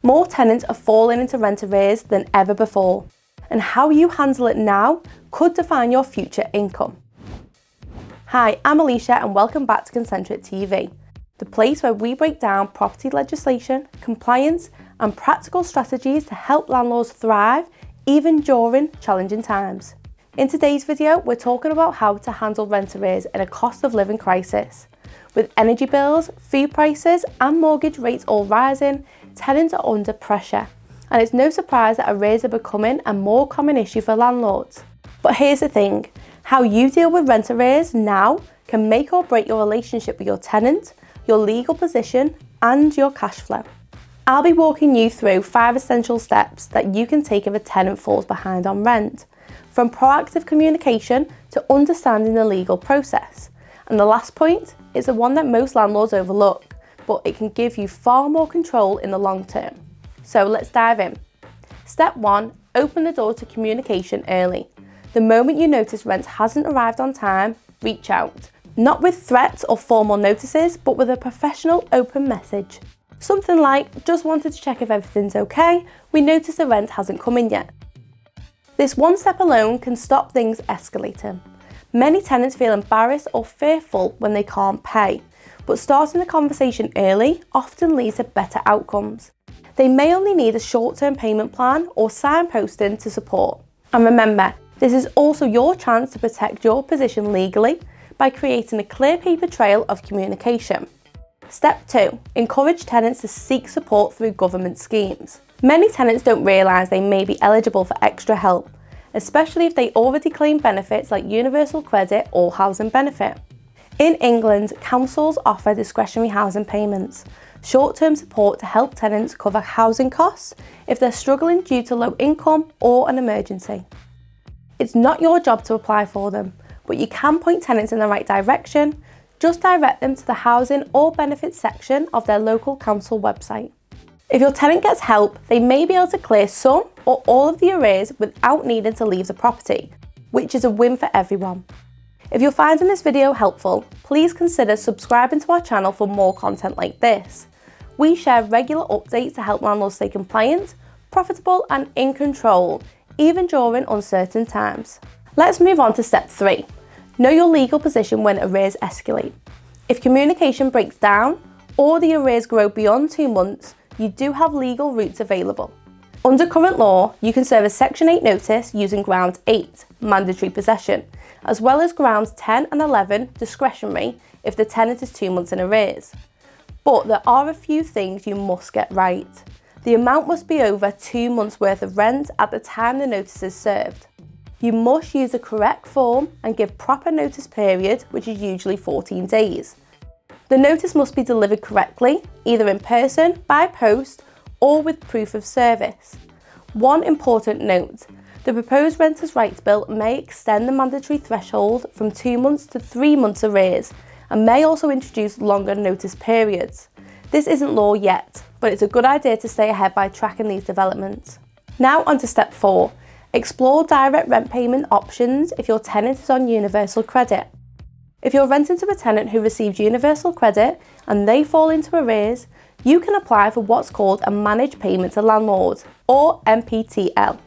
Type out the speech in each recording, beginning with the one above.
More tenants are falling into rent arrears than ever before, and how you handle it now could define your future income. Hi, I'm Alicia and welcome back to Concentric TV, the place where we break down property legislation, compliance and practical strategies to help landlords thrive even during challenging times. In today's video, we're talking about how to handle rent arrears in a cost of living crisis. With energy bills, food prices and mortgage rates all rising, tenants are under pressure. And it's no surprise that arrears are becoming a more common issue for landlords. But here's the thing, how you deal with rent arrears now can make or break your relationship with your tenant, your legal position and your cash flow. I'll be walking you through 5 essential steps that you can take if a tenant falls behind on rent, from proactive communication to understanding the legal process. And the last point is the one that most landlords overlook, but it can give you far more control in the long term. So let's dive in. Step 1, open the door to communication early. The moment you notice rent hasn't arrived on time, reach out. Not with threats or formal notices, but with a professional open message. Something like, just wanted to check if everything's okay, we noticed the rent hasn't come in yet. This one step alone can stop things escalating. Many tenants feel embarrassed or fearful when they can't pay, but starting the conversation early often leads to better outcomes. They may only need a short-term payment plan or signposting to support. And remember, this is also your chance to protect your position legally by creating a clear paper trail of communication. Step 2, encourage tenants to seek support through government schemes. Many tenants don't realise they may be eligible for extra help, especially if they already claim benefits like universal credit or housing benefit. In England, councils offer discretionary housing payments, short-term support to help tenants cover housing costs if they're struggling due to low income or an emergency. It's not your job to apply for them, but you can point tenants in the right direction. Just direct them to the housing or benefits section of their local council website. If your tenant gets help, they may be able to clear some or all of the arrears without needing to leave the property, which is a win for everyone. If you're finding this video helpful, please consider subscribing to our channel for more content like this. We share regular updates to help landlords stay compliant, profitable and in control, even during uncertain times. Let's move on to step 3. Know your legal position when arrears escalate. If communication breaks down or the arrears grow beyond 2 months, you do have legal routes available. Under current law, you can serve a Section 8 notice using grounds 8, mandatory possession, as well as grounds 10 and 11, discretionary, if the tenant is 2 months in arrears. But there are a few things you must get right. The amount must be over 2 months' worth of rent at the time the notice is served. You must use the correct form and give proper notice period, which is usually 14 days. The notice must be delivered correctly, either in person, by post, or with proof of service. One important note, the proposed Renters' Rights Bill may extend the mandatory threshold from 2 months to 3 months arrears and may also introduce longer notice periods. This isn't law yet, but it's a good idea to stay ahead by tracking these developments. Now on to step 4. Explore direct rent payment options if your tenant is on universal credit. If you're renting to a tenant who received universal credit and they fall into arrears, you can apply for what's called a managed payment to landlord, or MPTL.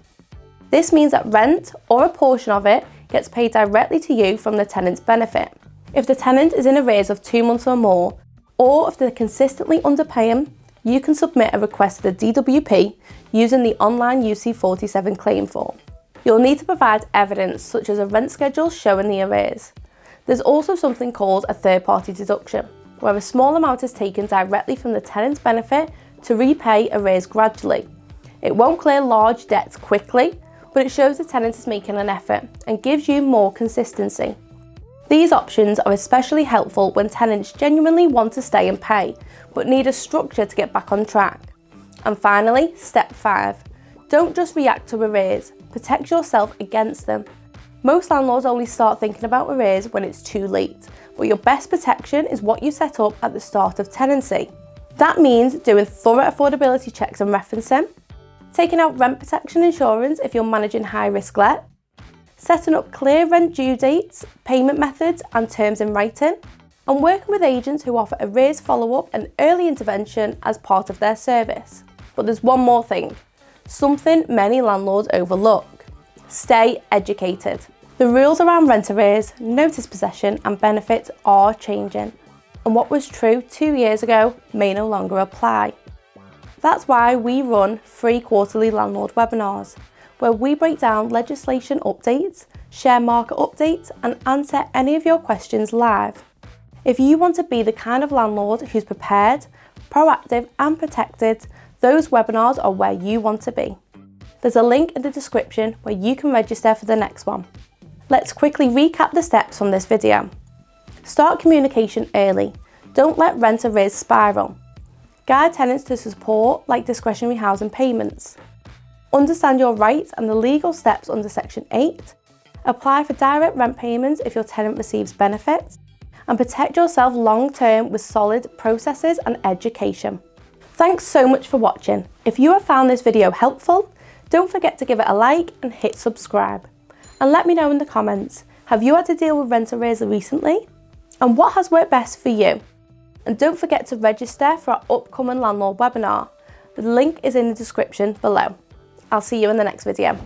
This means that rent, or a portion of it, gets paid directly to you from the tenant's benefit. If the tenant is in arrears of 2 months or more, or if they're consistently underpaying, you can submit a request to the DWP using the online UC47 claim form. You'll need to provide evidence such as a rent schedule showing the arrears. There's also something called a third-party deduction, where a small amount is taken directly from the tenant's benefit to repay arrears gradually. It won't clear large debts quickly, but it shows the tenant is making an effort and gives you more consistency. These options are especially helpful when tenants genuinely want to stay and pay, but need a structure to get back on track. And finally, step 5. Don't just react to arrears, protect yourself against them. Most landlords only start thinking about arrears when it's too late, but your best protection is what you set up at the start of tenancy. That means doing thorough affordability checks and referencing, taking out rent protection insurance if you're managing high-risk let, setting up clear rent due dates, payment methods and terms in writing, and working with agents who offer arrears follow-up and early intervention as part of their service. But there's one more thing, something many landlords overlook. Stay educated. The rules around rent arrears, notice possession and benefits are changing, and what was true 2 years ago may no longer apply. That's why we run free quarterly landlord webinars, where we break down legislation updates, share market updates and answer any of your questions live. If you want to be the kind of landlord who's prepared, proactive and protected, those webinars are where you want to be. There's a link in the description where you can register for the next one. Let's quickly recap the steps from this video. Start communication early. Don't let rent arrears spiral. Guide tenants to support like discretionary housing payments. Understand your rights and the legal steps under Section 8. Apply for direct rent payments if your tenant receives benefits. And protect yourself long term with solid processes and education. Thanks so much for watching. If you have found this video helpful, don't forget to give it a like and hit subscribe. And let me know in the comments, have you had to deal with rent arrears recently? And what has worked best for you? And don't forget to register for our upcoming landlord webinar. The link is in the description below. I'll see you in the next video.